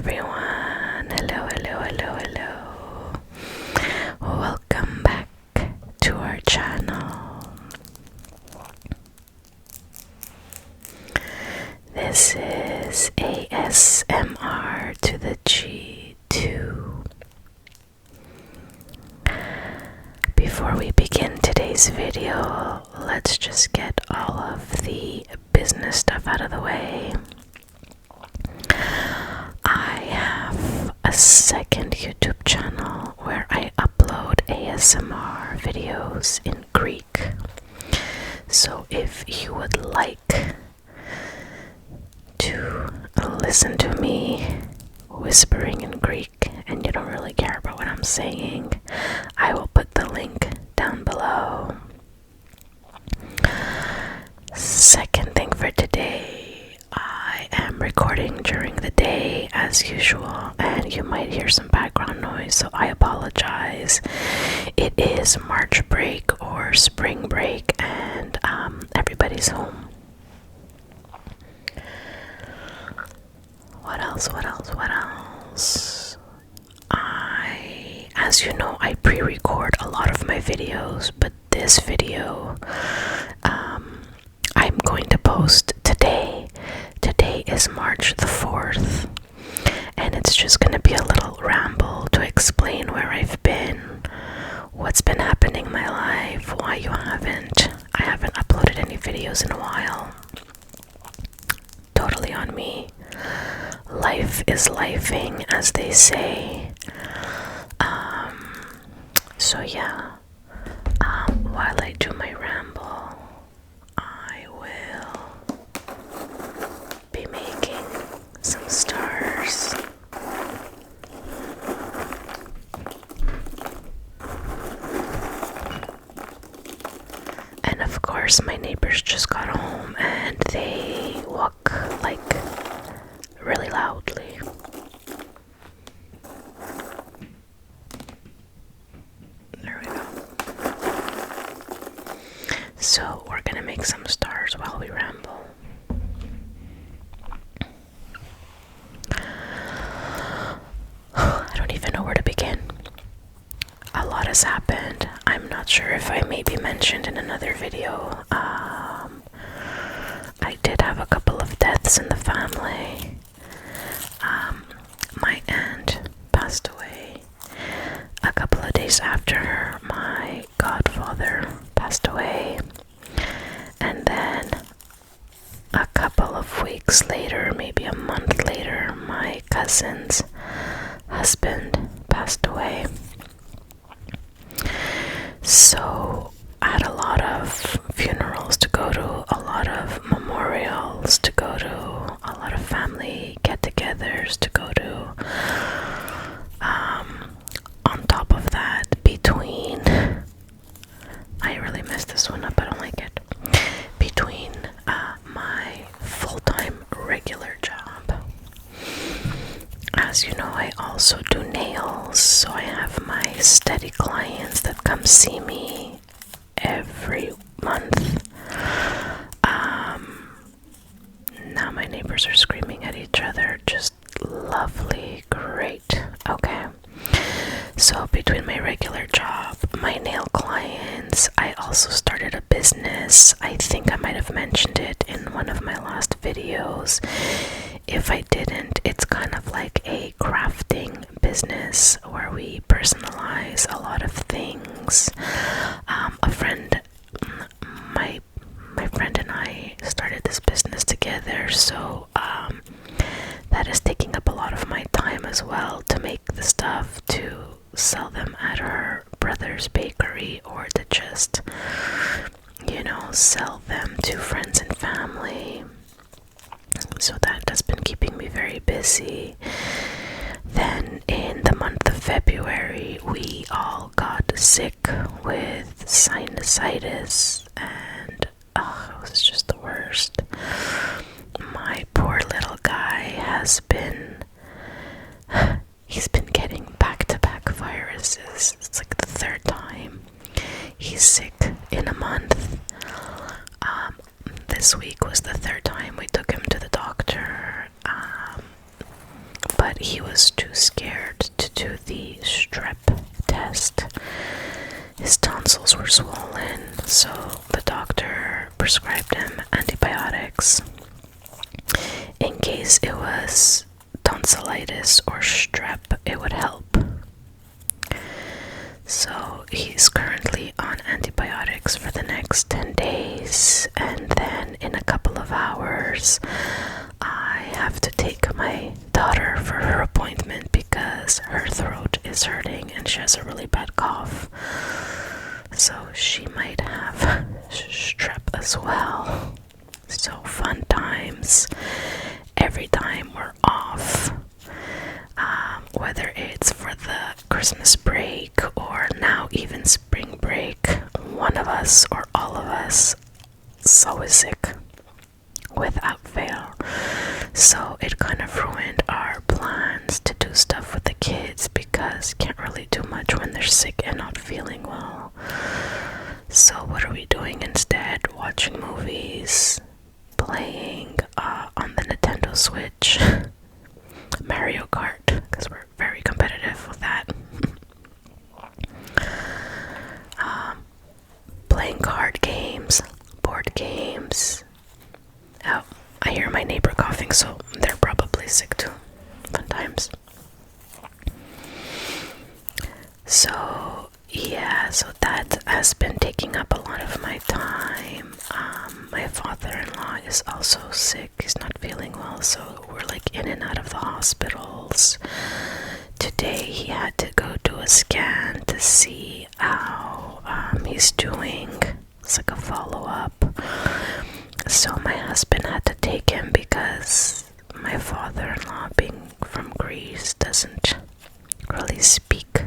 everyone. Hello. Welcome back to our channel. This is ASMR to the G2. Before we begin today's video, let's just get all of the business stuff out of the way. I have a second YouTube channel where I upload ASMR videos in Greek. So if you would like to listen to me whispering in Greek and you don't really care about what I'm saying, I will put the link down below. Second thing for today, I am recording during the day as usual, and you might hear some background noise, so I apologize. It is March break or spring break, and everybody's home. What else? As you know, I pre-record a lot of my videos, but this video I'm going to post today. Today is March the 4th, and it's just going to be a little ramble to explain where I've been, what's been happening in my life, why I haven't uploaded any videos in a while. Totally on me. Life is lifing, as they say. So yeah, while I do my ramble, I will be making some stars. And of course, my neighbors just got home and they walk like really loudly. There we go. So we're gonna make some stars while we ramble. I don't even know where to begin. A lot has happened. I'm not sure if I maybe mentioned in another video. I did have a couple of deaths in the family. My aunt passed away a couple of days after my godfather passed away, and then a couple of weeks later, maybe a month later, my cousin's husband passed away. So I had a lot of funerals to go to, a lot of memorials to go to, a lot of family get-togethers to go to. On top of that, I really messed this one up, I don't like it. Between my full-time regular job, as you know, I also do nails, so I have my steady clients that come see me every month. Now my neighbors are screaming at each other. Just lovely, great. Okay. So between my regular job, my nail clients, I also started a business. I think I might have mentioned it in one of my last videos. If I didn't, it's kind of like a crafting business where we personalize a lot of things. My friend and I started this business together, so that is taking up a lot of my time as well, to make the stuff, to sell them at her brother's bakery, or to just, sell them to friends and family. So that has been keeping me very busy. Then in the month of February, we all got sick with sinusitis, and it was just the worst. My poor little guy he's been getting back-to-back viruses. It's like the third time he's sick in a month. This week was the third time we took him to the doctor. but he was too scared to do the strep test. His tonsils were swollen, so the doctor prescribed him antibiotics in case it was tonsillitis or strep. It would help. So he's currently on antibiotics for the next 10 days, and then in a couple of hours I have to take my daughter for her appointment because her throat is hurting and she has a really bad cough. So she might have strep as well. So fun times every time we're off. Whether it's for the Christmas break or now even spring break, one of us or all of us is always sick without fail. So it kind of ruined our plans to do stuff with the kids because can't really do much when they're sick and not feeling well. So what are we doing instead? Watching movies, playing on the Nintendo Switch, Mario Kart, because we're very competitive with that. Playing card games, board games. Oh, I hear my neighbor coughing, so they're probably sick too. Fun times. So yeah, so that has been taking up a lot of my time. My father-in-law is also sick. He's not feeling well, so we're like in and out of the hospitals. Today he had to go do a scan to see how he's doing. It's like a follow-up. So my husband had to take him because my father-in-law, being from Greece, doesn't really speak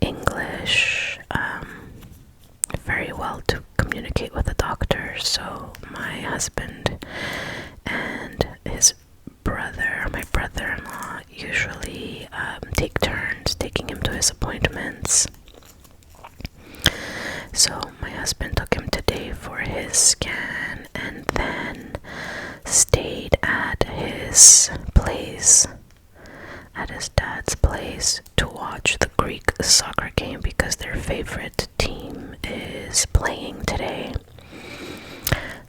English very well to communicate with the doctor. So my husband and his brother, my brother-in-law, usually take turns taking him to his appointments. So my husband took him today for his scan and then stayed at his place, at his dad's place, to watch the Greek soccer game because their favorite team is playing today.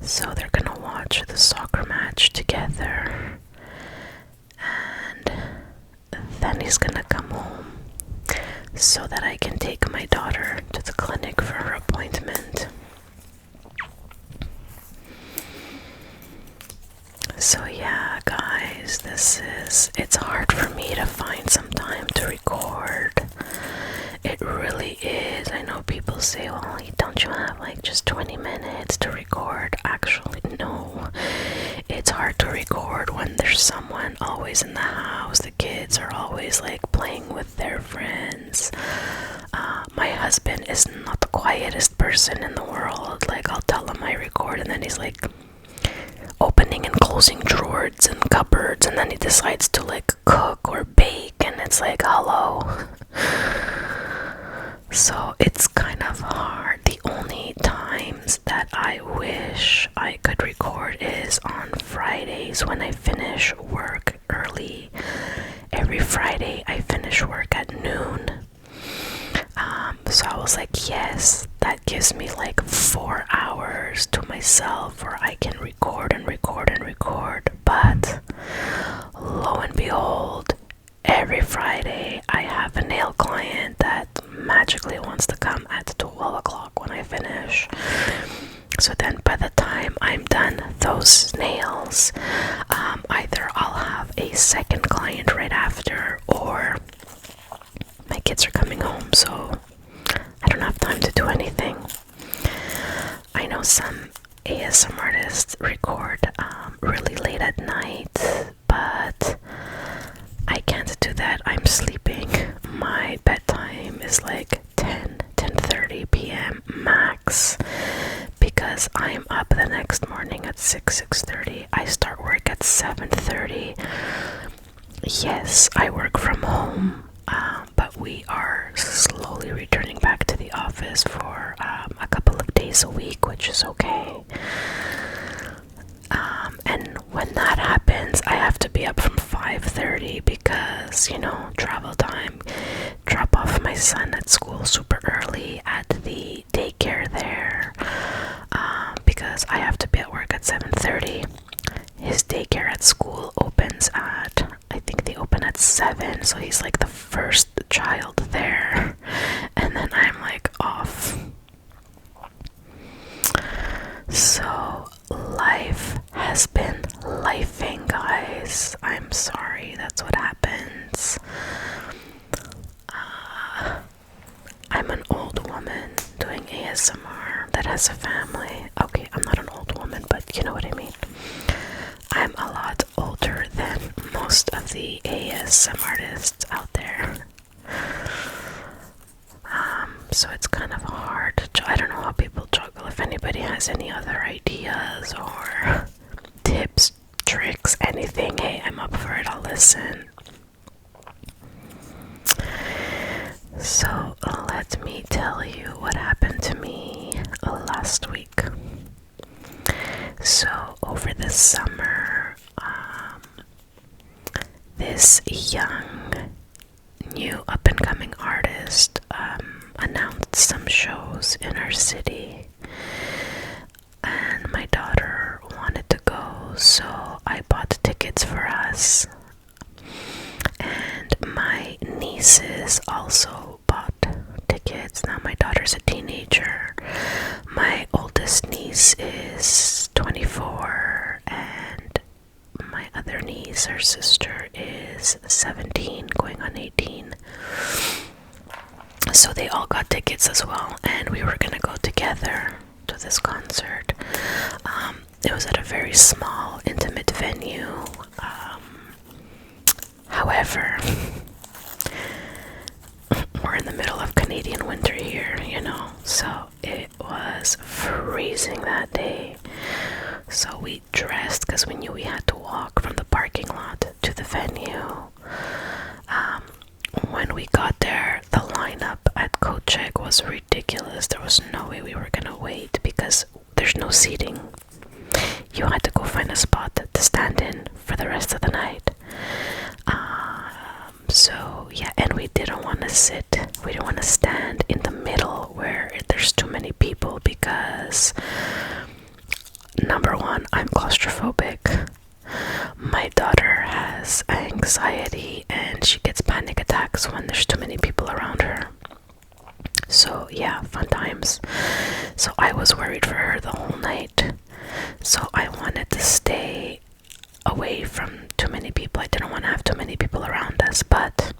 So they're gonna watch the soccer match together, and then he's gonna come home so that I can take my daughter to the clinic for her appointment. So yeah, guys, it's hard for me to find some time to record. It really is. I know people say, well, don't you have like just 20 minutes to record? Actually, no. It's hard to record when there's someone always in the house. The kids are always like playing with their friends. My husband is not the quietest person in the world. Like, I'll tell him I record and then he's like opening and closing drawers and cupboards, and then he decides to like cook or bake, and it's like, hello. So it's kind of hard. The only times that I wish I could record is on Fridays when I finish work early. Every Friday I finish work at noon. So I was like, yes, that gives me like 4 hours to myself where I can record and record and record. But lo and behold, every Friday I have a nail client that magically wants to come at 12 o'clock when I finish. So then by the time I'm done those nails, either I'll have a second client right after, or my kids are coming home, so I don't have time to do anything. I know some ASM artists record really late at night, but I can't do that. I'm sleeping. My bedtime is like 10:30 p.m. max because I'm up the next morning at 6:30. I start work at 7:30. Yes, I work from home. But we are slowly returning back to the office for a couple of days a week, which is okay. And when that happens, I have to be up from 5:30 ASMR that has a family. Okay, I'm not an old woman, but you know what I mean. I'm a lot older than most of the ASMR artists out there. So it's kind of hard to I don't know how people juggle. If anybody has any other ideas or tips, tricks, anything, hey, I'm up for it. I'll listen. So let me tell you what happened to me last week. So over the summer, this young, new up-and-coming artist announced some shows in our city, and my daughter wanted to go, so I bought tickets for us. And my nieces also bought tickets. Now my daughter's a teenager. My oldest niece is 24, and my other niece, her sister, is 17, going on 18. So they all got tickets as well, and we were gonna go together to this concert. It was at a very small, intimate venue. However, we're in the middle of Canadian winter here, you know, so it was freezing that day. So we dressed because we knew we had to walk from the parking lot to the venue. When we got there, the lineup at Kochek was ridiculous. There was no way we were gonna wait because there's no seating. You had to go find a spot to stand in for the rest of the night. So yeah, and we didn't want to sit. We didn't want to stand in the middle where there's too many people because, number one, I'm claustrophobic. My daughter has anxiety and she gets panic attacks when there's too many people around her. So yeah, fun times. So I was worried for her the whole night. So I wanted to stay away from too many people. I didn't want to have too many people around us, but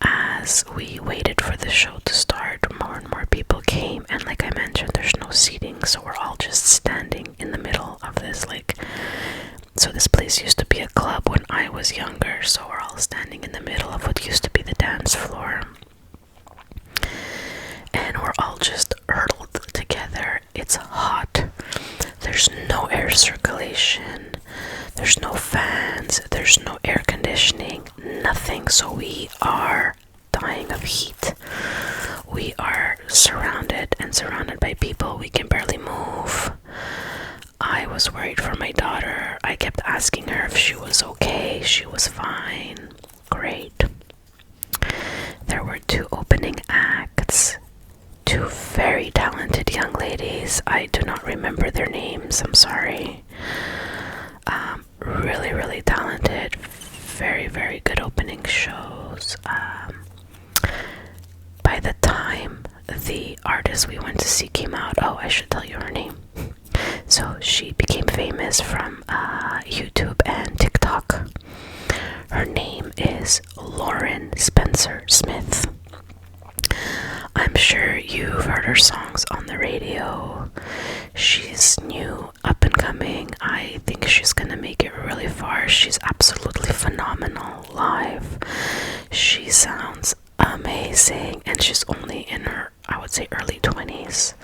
as we waited for the show to start, more and more people came, and like I mentioned, there's no seating, so we're all just standing in the middle of this, so this place used to be a club when I was younger, so we're all standing in the middle of what used to be the dance floor, and we're all just hurtled together. It's hot. There's no air circulation. There's no fans. There's no air conditioning. Nothing. So we are dying of heat. We are surrounded by people. We can barely move. I was worried for my daughter. I kept asking her if she was okay. She was fine. Great. There were 2 opening acts. 2 very talented young ladies. I do not remember their names, I'm sorry. Really, really talented. Very, very good opening shows. By the time the artist we went to see came out, oh, I should tell you her name. So she became famous from YouTube and TikTok. Her name is Lauren Spencer Smith. I'm sure you've heard her songs on the radio. She's new, up and coming. I think she's gonna make it really far. She's absolutely phenomenal live. She sounds amazing, and she's only in her, I would say, early 20s.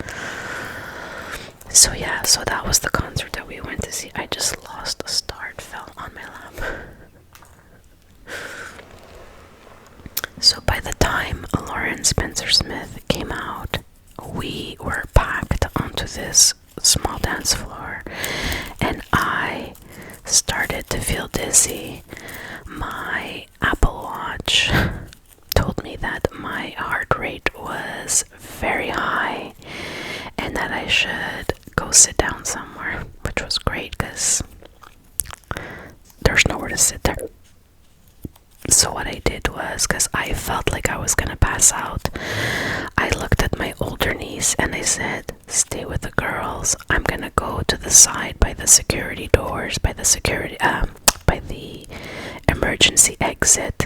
So yeah, so that was the concert that we went to see. I just lost a star. It fell on my lap. So by the time Lauren Spencer Smith came out, we were packed onto this small dance floor, and I started to feel dizzy. My Apple Watch told me that my heart rate was very high and that I should go sit down somewhere, which was great because there's nowhere to sit there. So what I did was, because I felt like I was gonna pass out, I looked at my older niece and I said, stay with the girls. I'm gonna go to the side by the security doors, by the emergency exit,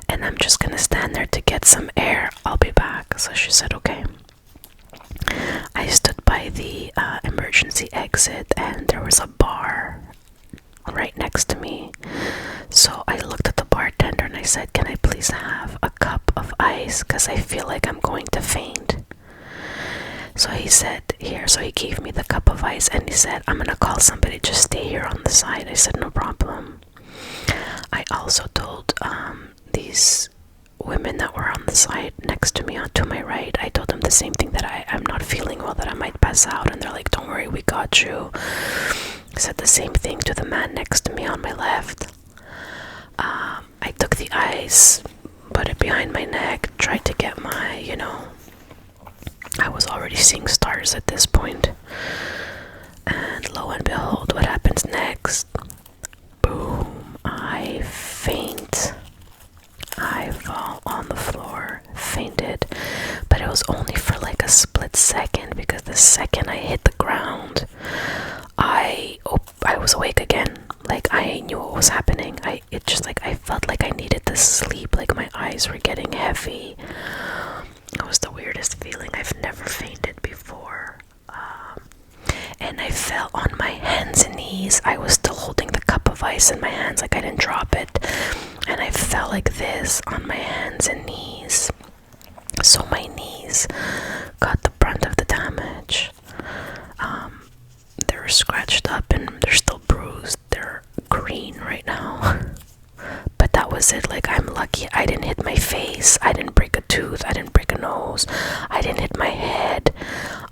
and I'm just gonna stand there to get some air. I'll be back. So she said, okay. by the emergency exit, and there was a bar right next to me. So I looked at the bartender and I said, "Can I please have a cup of ice? Because I feel like I'm going to faint." So he said, "Here." So he gave me the cup of ice and he said, "I'm gonna call somebody, just stay here on the side." I said, "No problem." I also told these women that were on the side next to me, to my right, I told them the same thing, that I'm not feeling well, that I might pass out, and they're like, "Don't worry, we got you." I said the same thing to the man next to me on my left. I took the ice, put it behind my neck, tried to get my, I was already seeing stars at this point. And lo and behold, what happens next? Boom, I faint. I fall on the floor, fainted, but it was only for like a split second, because the second I hit the ground, I was awake again. Like, I knew what was happening. I felt like I needed to sleep, like my eyes were getting heavy. It was the weirdest feeling. I've never fainted before. And I fell on my hands and knees. I was still holding the cup of ice in my hands, like I didn't drop it. And I fell like this on my hands and knees. So my knees got the brunt of the damage. They were scratched up and they're still bruised. They're green right now. But that was it. Like, I'm lucky I didn't hit my face. I didn't break a tooth. I didn't break a nose. I didn't hit my head.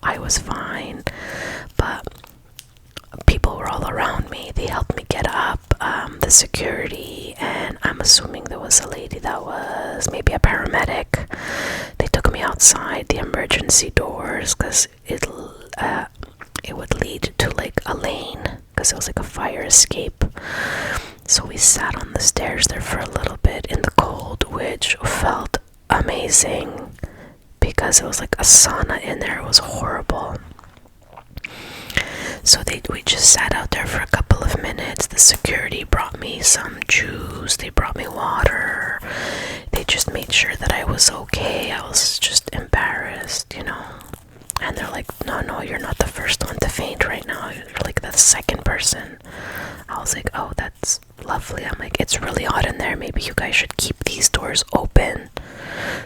I was fine. But people were all around me. They helped me get up. The security, and I'm assuming there was a lady that was maybe a paramedic. They took me outside the emergency doors, because it would lead to like a lane, because it was like a fire escape. So we sat on the stairs there for a little bit in the cold, which felt amazing, because it was like a sauna in there. It was horrible. So we just sat out there for a couple of minutes. The security brought me some juice. They brought me water. They just made sure that I was okay. I was just embarrassed, And they're like, no, you're not the first one to faint right now. You're like the second person. I was like, oh, that's lovely. I'm like, it's really hot in there. Maybe you guys should keep these doors open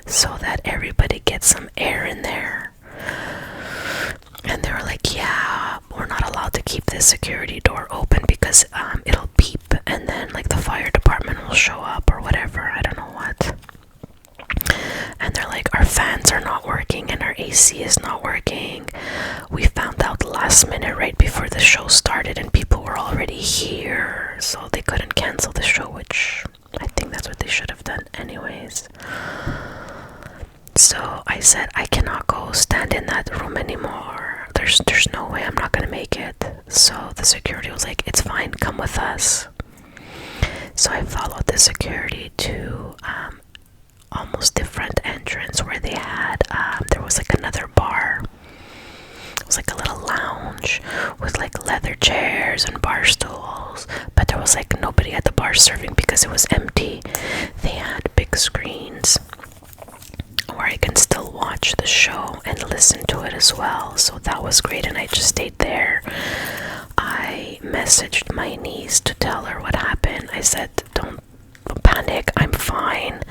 so that everybody gets some air in there. And they were like, yeah, we're not allowed to keep this security door open, because it'll beep, and then like the fire department will show up or whatever. I don't know what. And they're like, our fans are not working and our AC is not working. We found out last minute right before the show started, and people were already here, so they couldn't cancel the show, which I think that's what they should have done anyways. So I said, I cannot go stand in that room anymore. There's no way, I'm not gonna make it. So the security was like, it's fine, come with us. So I followed the security to almost different entrance, where they had there was like another bar. It was like a little lounge with like leather chairs and bar stools, but there was like nobody at the bar serving because it was empty. They had big screens where I can still watch the show and listen to it as well, so that was great, and I just stayed there. I messaged my niece to tell her what happened. I said, don't panic, I'm fine,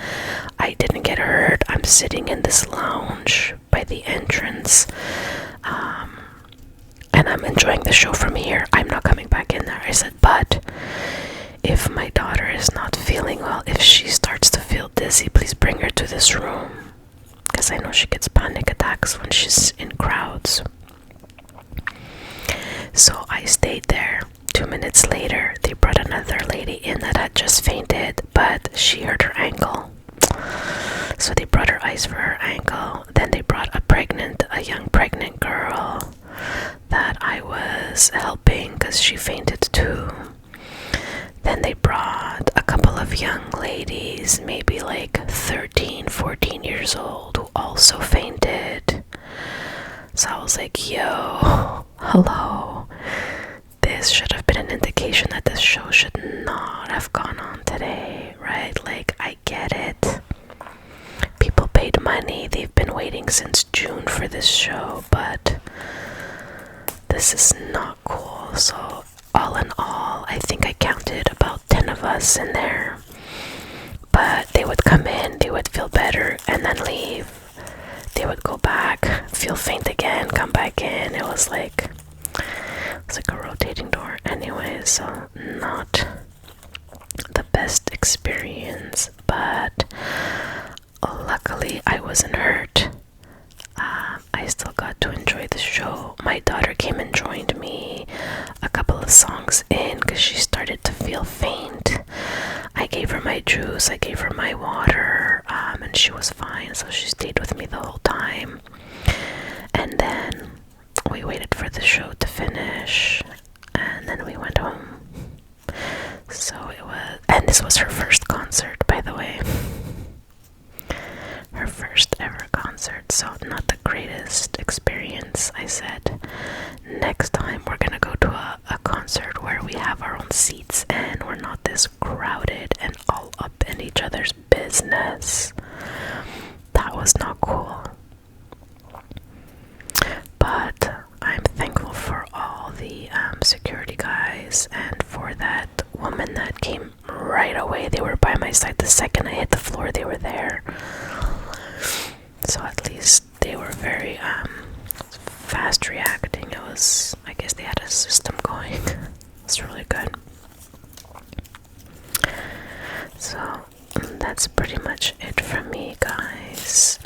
I didn't get hurt, I'm sitting in this lounge by the entrance, and I'm enjoying the show from here. I'm not coming back in there. I said, but if my daughter is not feeling well, if she starts to feel dizzy, please bring her to this room, because I know she gets panic attacks when she's in crowds. So I stayed there. 2 minutes later, they brought another lady in that had just fainted, but she hurt her ankle. So they brought her ice for her ankle. Then they brought a young pregnant girl that I was helping because she fainted too. Then they brought a couple of young ladies, maybe like 13, 14 years old, who also fainted. So I was like, yo, hello. This should have been an indication that this show should not have gone on today, right? Like, I get it. People paid money. They've been waiting since June for this show, but this is not cool. So all in all, I think I counted about 10 of us in there. But they would come in, they would feel better, and then leave. They would go back, feel faint again, come back in. It was like a rotating door. Anyway, so not the best experience, but luckily I wasn't hurt. I still got to enjoy the show. My daughter came and joined me a couple of songs in because she started to feel faint. I gave her my juice, I gave her my water, and she was fine, so she stayed with me the whole time. And then we waited for the show to finish, and then we went home. So it was, and this was her first concert, by the way. Her first ever concert, so not the greatest experience. I said, next time we're gonna go to a concert where we have our own seats and we're not this crowded and all up in each other's business. That was not cool. But I'm thankful for all the security guys and for that woman that came right away. They were by my side the second I hit the floor. They were there. So at least they were very fast reacting. It was, I guess they had a system going. It's really good. So that's pretty much it from me, guys.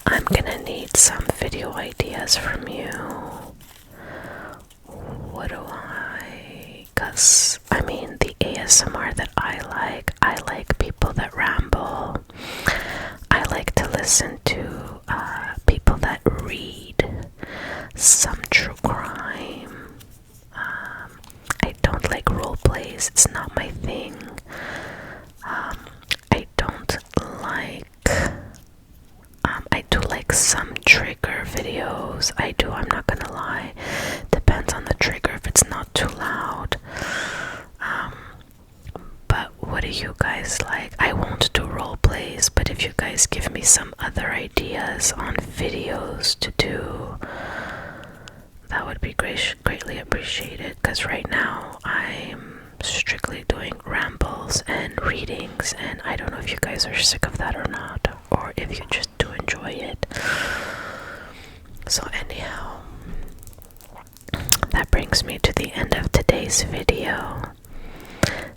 I'm gonna need some video ideas from you. What do cause I mean, the ASMR that I like people that ramble. I like to listen to people that read, some true crime. I don't like role plays, it's not my thing. I don't like, I do like some trigger videos. I do, I'm not gonna lie. Depends on the trigger if it's not too loud. But what do you guys like? I won't do role plays, but if you guys give me some other ideas on videos to do, that would be greatly appreciated, because right now I'm strictly doing rambles and readings, and I don't know if you guys are sick of that or not, or if you just do enjoy it. So anyhow, that brings me to the end of today's video.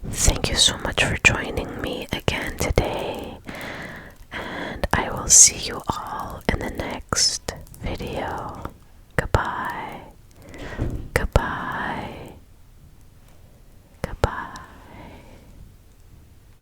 Thank you so much for joining me again today, and I will see you